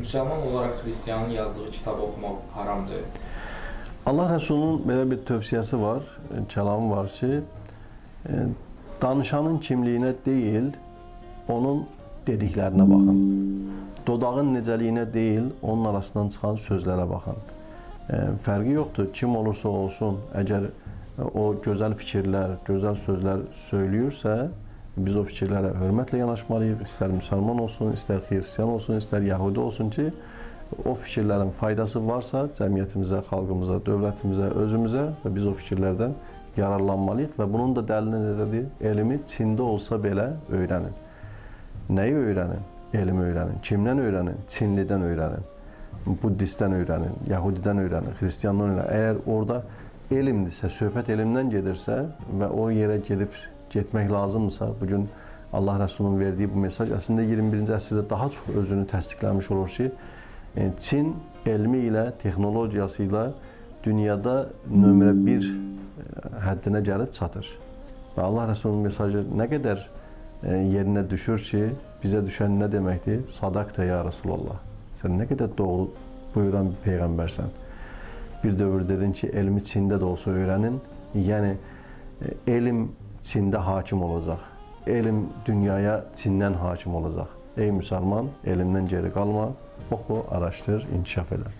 Müsəlman olaraq xristiyanın yazdığı kitabı oxumaq haramdır. Allah Rəsulunun belə bir tövsiyəsi var, kəlamı var ki, danışanın kimliyinə deyil, onun dediklərinə baxın. Dodağın necəliyinə deyil, onun arasından çıxan sözlərə baxın. Fərqi yoxdur, kim olursa olsun, əgər o gözəl fikirlər, gözəl sözlər söyləyirsə, biz o fikirlərə hörmətlə yanaşmalıyıq, istər müsəlman olsun, istər xristiyan olsun, istər yəhudi olsun ki, o fikirlərin faydası varsa cəmiyyətimizə, xalqımıza, dövlətimizə, özümüzə və biz o fikirlərdən yararlanmalıyıq və bunun da dəlili necədir? Elmi Çində olsa belə öyrənin. Nəyi öyrənin? Elmi öyrənin. Kimdən öyrənin? Çinlidən öyrənin. Buddistdən öyrənin, Yahudidən öyrənin, Xristiyandan öyrənin. Əgər orada elmdirsə, söhbət elmdən gedirsə və o yerə getmək lazımdırsa, bugün Allah Rəsulunun verdiyi bu mesaj əslində 21-ci əsrdə daha çox özünü təsdiqləmiş olur ki, Çin elmi ilə, texnologiyası ilə dünyada nömrə 1 həddinə gəlib çatır. Və Allah Rəsulunun mesajı nə qədər yerinə düşür ki, bizə düşən nə deməkdir? Sadaqtə ya Rasulallah. Sən nə qədər doğru buyuran bir peyğəmbərsən. Bir dövr dedin ki, elmi Çində də olsa öyrənin. Yəni, elm Çində hakim olacaq. Elm dünyaya Çindən hakim olacaq. Ey müsəlman, elmdən geri qalma, oxu, araşdır, inkişaf elə.